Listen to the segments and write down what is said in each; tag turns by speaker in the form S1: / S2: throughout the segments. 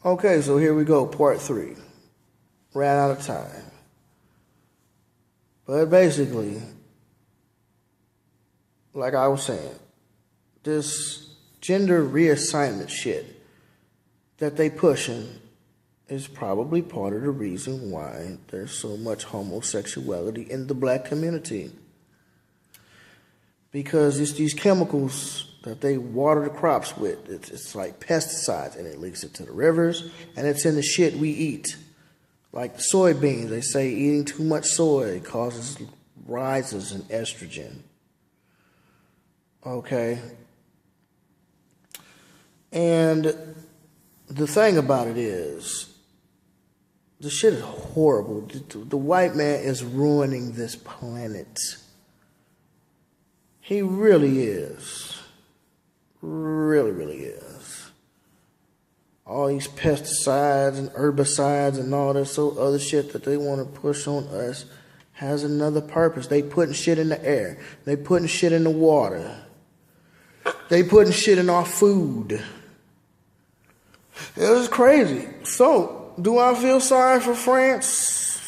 S1: Okay, so here we go, part 3. Ran out of time. But basically, like I was saying, this gender reassignment shit that they pushing is probably part of the reason why there's so much homosexuality in the black community. Because it's these chemicals that they water the crops with. It's like pesticides, and it leaks into the rivers, and it's in the shit we eat. Like soybeans, they say eating too much soy causes rises in estrogen. Okay? And the thing about it is, the shit is horrible. The white man is ruining this planet. He really is. Really, really is. All these pesticides and herbicides and all this other shit that they want to push on us has another purpose. They putting shit in the air. They putting shit in the water. They putting shit in our food. It was crazy. So, do I feel sorry for France?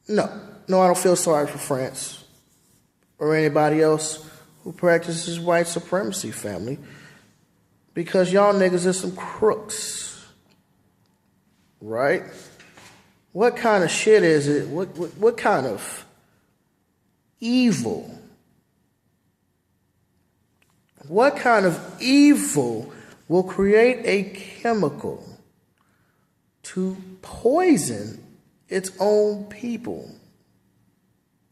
S1: No. No, I don't feel sorry for France or anybody else who practices white supremacy, family. Because y'all niggas is some crooks. Right? What kind of shit is it? What kind of evil? What kind of evil will create a chemical to poison its own people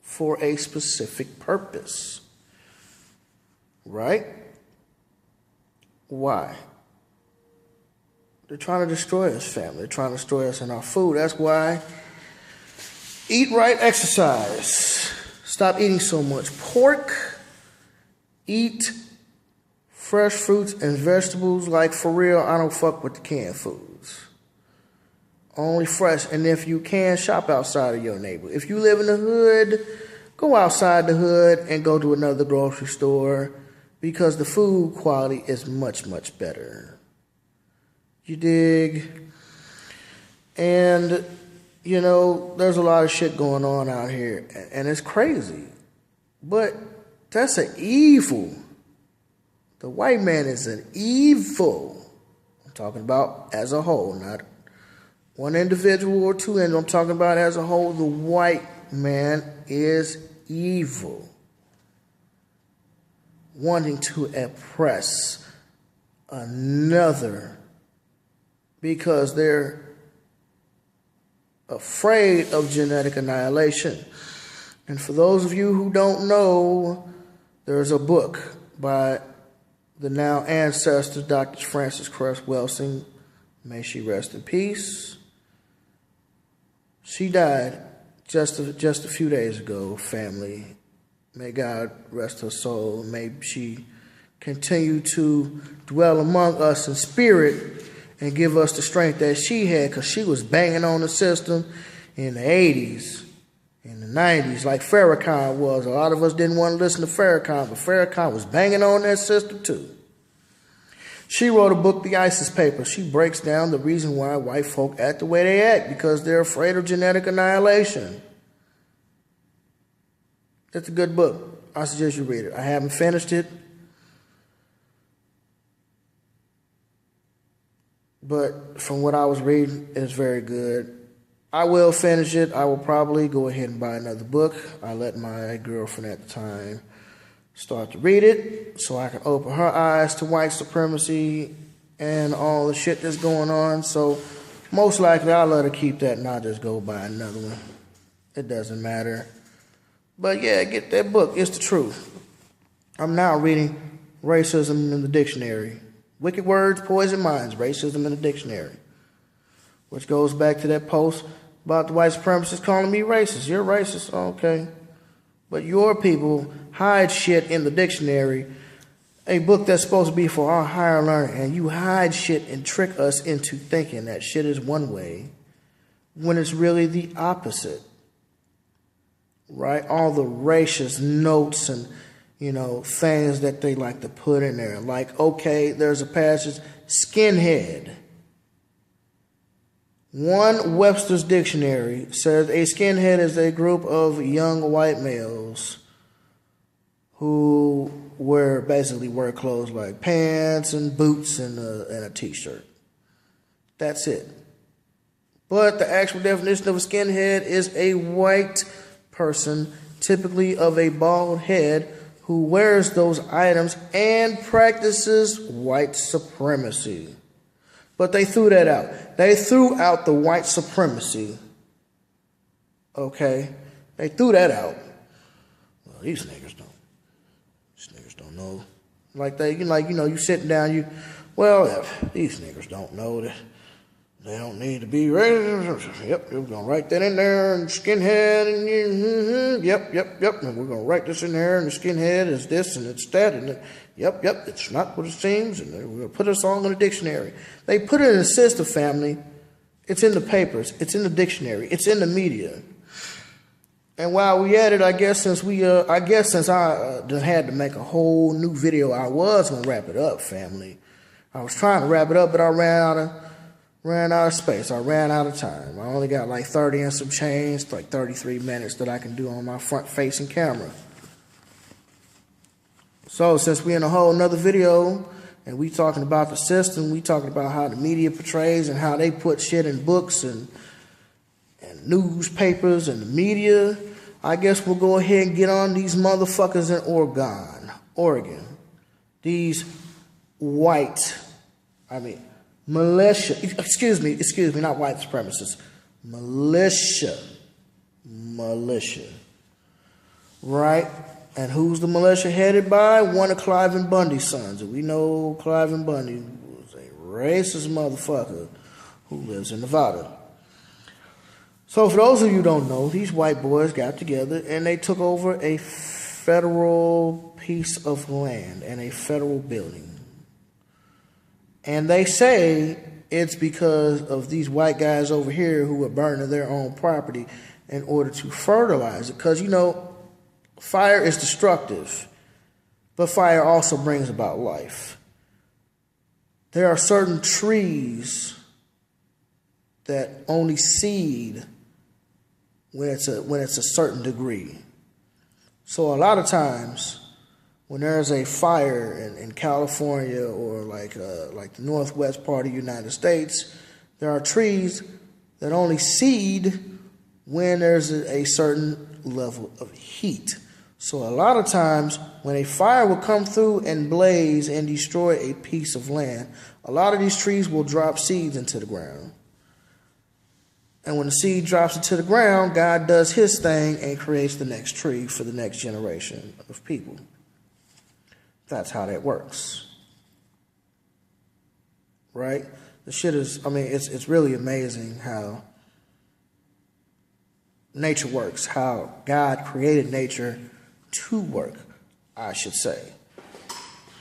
S1: for a specific purpose? Right? Why? They're trying to destroy us, family. They're trying to destroy us in our food. That's why eat right, exercise. Stop eating so much pork. Eat fresh fruits and vegetables. Like, for real, I don't fuck with the canned foods. Only fresh. And if you can, shop outside of your neighborhood. If you live in the hood, go outside the hood and go to another grocery store, because the food quality is much, much better. You dig? And, you know, there's a lot of shit going on out here, and it's crazy. But that's an evil. The white man is an evil. I'm talking about as a whole, not one individual or two. And I'm talking about as a whole. The white man is evil, wanting to oppress another because they're afraid of genetic annihilation. And for those of you who don't know, there's a book by the now ancestor, Dr. Frances Cress Welsing. May she rest in peace. She died just a few days ago, family. May God rest her soul. May she continue to dwell among us in spirit and give us the strength that she had, because she was banging on the system in the 80s, in the 90s, like Farrakhan was. A lot of us didn't want to listen to Farrakhan, but Farrakhan was banging on that system too. She wrote a book, The ISIS Papers. She breaks down the reason why white folk act the way they act, because they're afraid of genetic annihilation. It's a good book. I suggest you read it. I haven't finished it, but from what I was reading, it's very good. I will finish it. I will probably go ahead and buy another book. I let my girlfriend at the time start to read it so I can open her eyes to white supremacy and all the shit that's going on. So most likely I'll let her keep that and I'll just go buy another one. It doesn't matter. But yeah, get that book. It's the truth. I'm now reading Racism in the Dictionary. Wicked Words, Poison Minds, Racism in the Dictionary. Which goes back to that post about the white supremacists calling me racist. You're racist? Okay. But your people hide shit in the dictionary, a book that's supposed to be for our higher learning, and you hide shit and trick us into thinking that shit is one way when it's really the opposite. Right? All the racist notes and, things that they like to put in there. Like, okay, there's a passage, skinhead. One Webster's Dictionary says a skinhead is a group of young white males who basically wear clothes like pants and boots and a t-shirt. That's it. But the actual definition of a skinhead is a white person, typically of a bald head, who wears those items and practices white supremacy. But they threw that out. They threw out the white supremacy. Okay? They threw that out. Well, these niggas don't know. You sitting down, these niggas don't know that they don't need to be raised. Yep, we're gonna write that in there, and skinhead, and yep, and we're gonna write this in there, and the skinhead is this and it's that, and yep, it's not what it seems, and we're gonna put us all in the dictionary. They put it in the system, family. It's in the papers, it's in the dictionary, it's in the media. And while we at it, I guess since I had to make a whole new video, I was gonna wrap it up, family. I was trying to wrap it up, but I ran out of space. I ran out of time. I only got like 30 and some change, like 33 minutes that I can do on my front-facing camera. So since we're in a whole nother video, and we talking about the system, we talking about how the media portrays and how they put shit in books and newspapers and the media, I guess we'll go ahead and get on these motherfuckers in Oregon. These militia, excuse me, not white supremacists, militia, right? And who's the militia headed by? One of Cliven Bundy's sons. And we know Cliven Bundy was a racist motherfucker who lives in Nevada. So for those of you who don't know, these white boys got together and they took over a federal piece of land and a federal building. And they say it's because of these white guys over here who are burning their own property in order to fertilize it. Because, fire is destructive, but fire also brings about life. There are certain trees that only seed when it's a certain degree. So a lot of times, when there's a fire in California or like the northwest part of the United States, there are trees that only seed when there's a certain level of heat. So a lot of times when a fire will come through and blaze and destroy a piece of land, a lot of these trees will drop seeds into the ground. And when the seed drops into the ground, God does his thing and creates the next tree for the next generation of people. That's how that works. Right? The shit is, it's really amazing how nature works, how God created nature to work, I should say.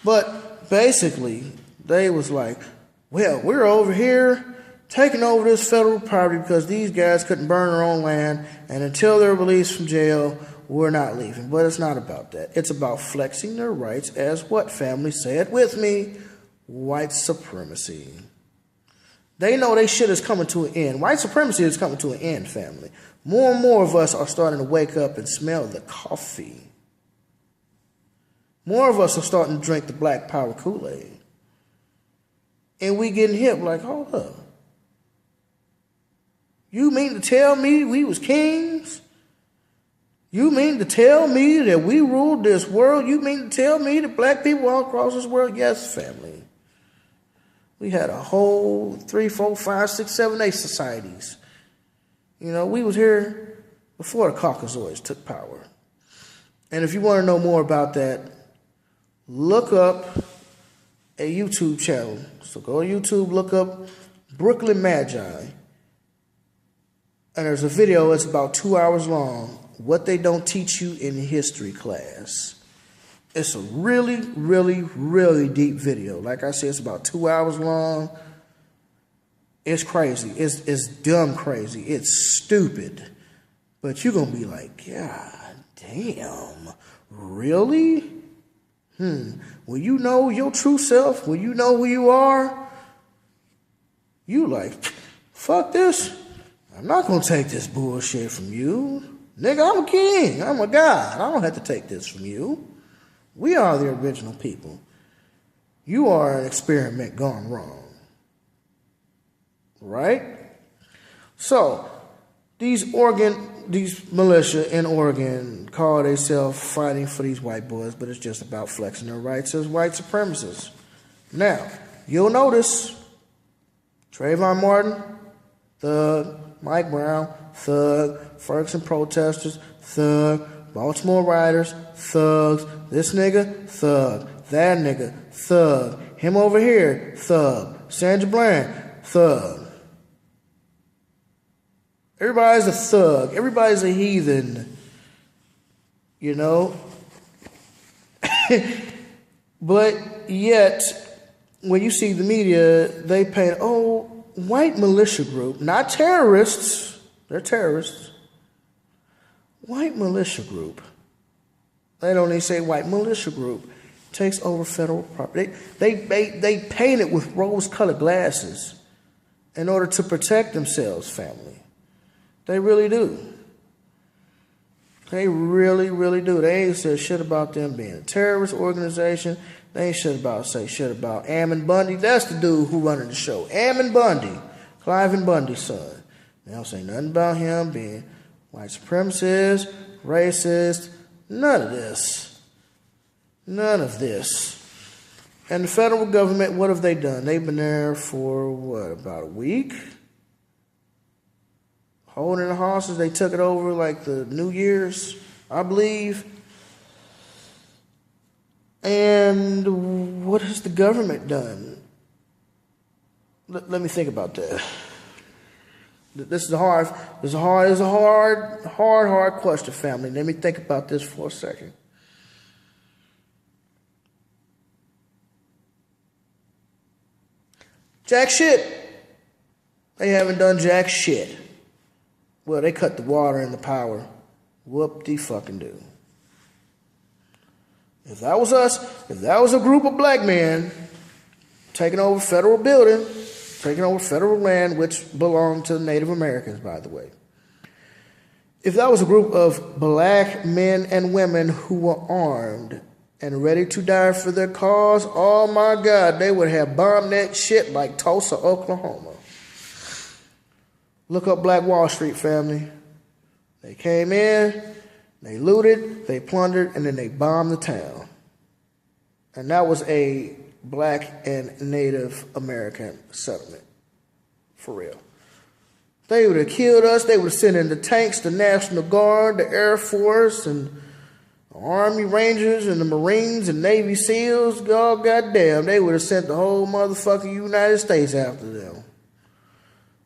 S1: But basically, they was like, well, we're over here taking over this federal property because these guys couldn't burn their own land, and until they're released from jail, we're not leaving. But it's not about that. It's about flexing their rights as what, family? Say it with me. White supremacy. They know they shit is coming to an end. White supremacy is coming to an end, family. More and more of us are starting to wake up and smell the coffee. More of us are starting to drink the Black Power Kool-Aid. And we getting hip like, hold up. You mean to tell me we was kings? You mean to tell me that we ruled this world? You mean to tell me that black people all across this world? Yes, family. We had a whole 3, 4, 5, 6, 7, 8 societies. We was here before the Caucasoids took power. And if you want to know more about that, look up a YouTube channel. So go to YouTube, look up Brooklyn Magi. And there's a video, it's about 2 hours long, what they don't teach you in history class. It's a really, really, really deep video. Like I said, it's about 2 hours long. It's crazy. It's dumb crazy. It's stupid. But you're going to be like, God damn, really? When you know your true self, when you know who you are, you like, Fuck this. I'm not going to take this bullshit from you. Nigga, I'm a king. I'm a god. I don't have to take this from you. We are the original people. You are an experiment gone wrong. Right? So, these militia in Oregon call themselves fighting for these white boys, but it's just about flexing their rights as white supremacists. Now, you'll notice Trayvon Martin, thug. Mike Brown, thug. Ferguson protesters, thug. Baltimore rioters, thugs. This nigga, thug. That nigga, thug. Him over here, thug. Sandra Bland, thug. Everybody's a thug. Everybody's a heathen. You know? But yet, when you see the media, they paint, white militia group, not terrorists. They're terrorists. White militia group. They don't even say white militia group. Takes over federal property. They paint it with rose-colored glasses in order to protect themselves, family. They really do. They really, really do. They ain't said shit about them being a terrorist organization. They ain't say shit about Ammon Bundy. That's the dude who running the show. Ammon Bundy. Cliven Bundy's son. They don't say nothing about him being white supremacist, racist. None of this. None of this. And the federal government, what have they done? They've been there for, about a week? Holding the hostage. They took it over like the New Year's, I believe. And what has the government done? Let me think about that. This is a hard question, family. Let me think about this for a second. Jack shit. They haven't done jack shit. Well, they cut the water and the power. Whoop-de-fucking-do. If that was us, if that was a group of black men taking over federal building, taking over federal land, which belonged to Native Americans, by the way. If that was a group of black men and women who were armed and ready to die for their cause, oh my God, they would have bombed that shit like Tulsa, Oklahoma. Look up Black Wall Street, family. They came in, they looted, they plundered, and then they bombed the town. And that was a black and Native American settlement. For real. They would have killed us. They would have sent in the tanks, the National Guard, the Air Force, and the Army Rangers, and the Marines, and Navy SEALs. God goddamn, they would have sent the whole motherfucking United States after them.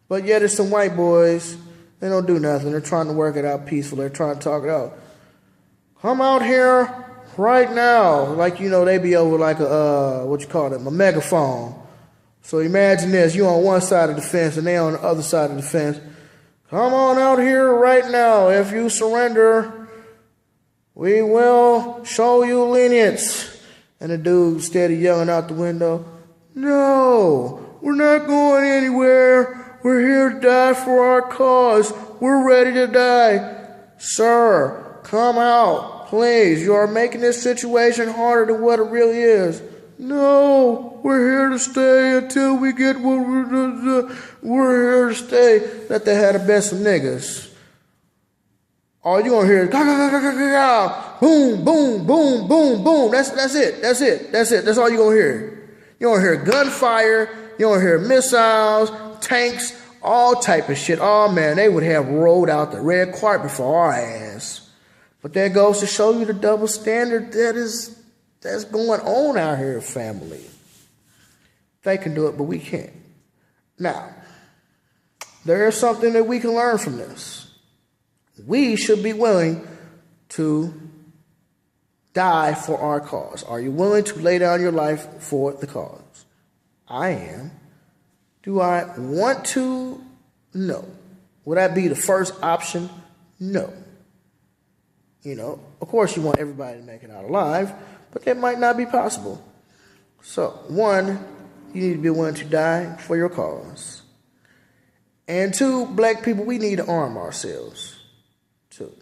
S1: But yet it's some white boys. They don't do nothing. They're trying to work it out peacefully. They're trying to talk it out. Come out here right now. Like, you know, they be over like a megaphone. So imagine this. You on one side of the fence and they on the other side of the fence. Come on out here right now. If you surrender, we will show you lenience. And the dude steady yelling out the window, no, we're not going anywhere. We're here to die for our cause. We're ready to die. Sir, come out, please. You are making this situation harder than what it really is. No, we're here to stay until we get what we're here to stay. That they had the best of niggas. All you gonna hear is boom, boom, boom, boom, boom. That's it. That's all you gonna hear. You gonna hear gunfire. You gonna hear missiles, tanks, all type of shit. Oh man, they would have rolled out the red carpet for our ass. But that goes to show you the double standard that's going on out here, family. They can do it, but we can't. Now, there is something that we can learn from this. We should be willing to die for our cause. Are you willing to lay down your life for the cause? I am. Do I want to? No. Would that be the first option? No. You know, of course you want everybody to make it out alive, but that might not be possible. So, one, you need to be willing to die for your cause. And two, black people, we need to arm ourselves. Too.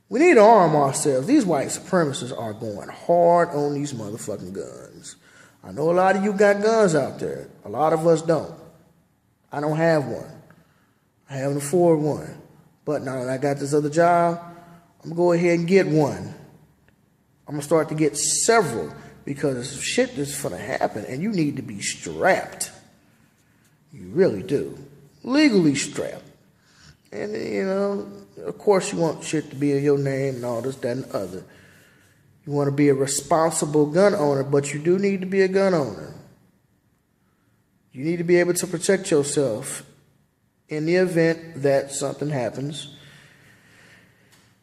S1: We need to arm ourselves. These white supremacists are going hard on these motherfucking guns. I know a lot of you got guns out there. A lot of us don't. I don't have one. I haven't afforded one. But now that I got this other job, I'm going to go ahead and get one. I'm going to start to get several because shit is going to happen and you need to be strapped. You really do. Legally strapped. And, you know, of course you want shit to be in your name and all this, that, and the other. You want to be a responsible gun owner, but you do need to be a gun owner. You need to be able to protect yourself in the event that something happens.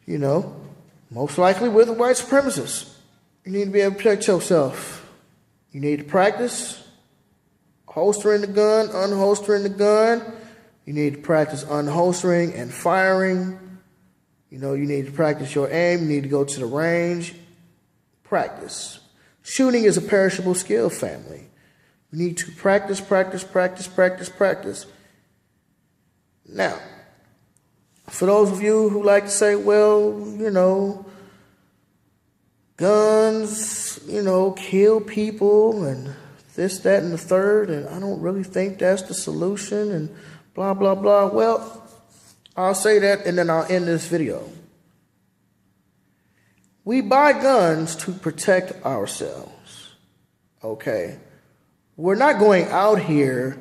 S1: You know, most likely with a white supremacist. You need to be able to protect yourself. You need to practice holstering the gun, unholstering the gun. You need to practice unholstering and firing. You know, you need to practice your aim. You need to go to the range. Practice. Shooting is a perishable skill, family. You need to practice, practice, practice, practice, practice. Now, for those of you who like to say, well, you know, guns, you know, kill people and this, that, and the third, and I don't really think that's the solution and blah, blah, blah. Well, I'll say that and then I'll end this video. We buy guns to protect ourselves, okay? We're not going out here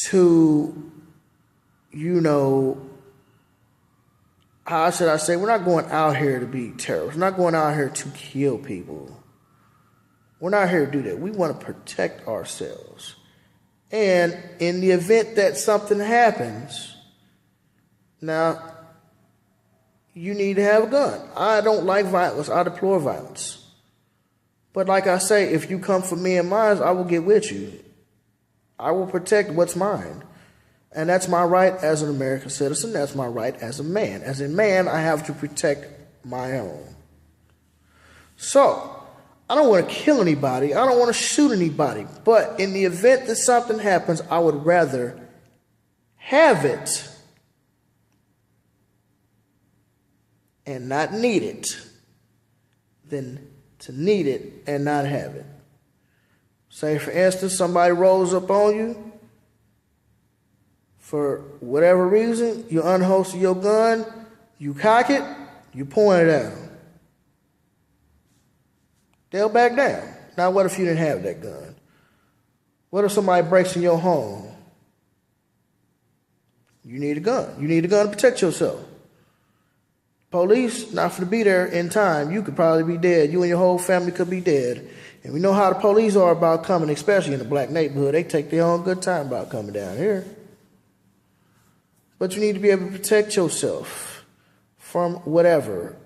S1: to, you know, how should I say, we're not going out here to be terrorists. We're not going out here to kill people. We're not here to do that. We want to protect ourselves. And in the event that something happens, now, you need to have a gun. I don't like violence. I deplore violence. But like I say, if you come for me and mine, I will get with you. I will protect what's mine. And that's my right as an American citizen. That's my right as a man. As a man, I have to protect my own. So, I don't want to kill anybody. I don't want to shoot anybody. But in the event that something happens, I would rather have it and not need it than to need it and not have it. Say, for instance, somebody rolls up on you. For whatever reason, you unholster your gun, you cock it, you point it at them. They'll back down. Now, what if you didn't have that gun? What if somebody breaks in your home? You need a gun. You need a gun to protect yourself. Police, not for to be there in time. You could probably be dead. You and your whole family could be dead. And we know how the police are about coming, especially in the black neighborhood. They take their own good time about coming down here. But you need to be able to protect yourself from whatever.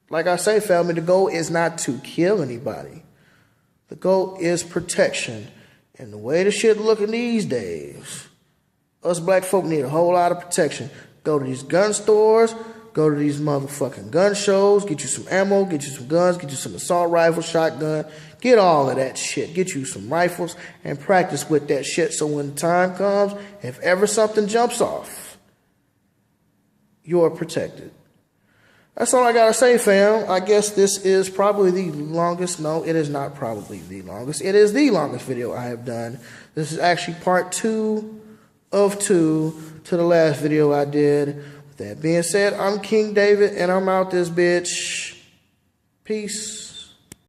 S1: Like I say, family, the goal is not to kill anybody. The goal is protection. And the way the shit looking these days, us black folk need a whole lot of protection. Go to these gun stores, go to these motherfucking gun shows, get you some ammo, get you some guns, get you some assault rifle, shotgun, get all of that shit. Get you some rifles and practice with that shit so when the time comes, if ever something jumps off, you're protected. That's all I gotta say, fam. I guess this is probably the longest. No, it is not probably the longest. It is the longest video I have done. This is actually part 2 of 2 to the last video I did. With that being said, I'm King David, and I'm out this bitch. Peace.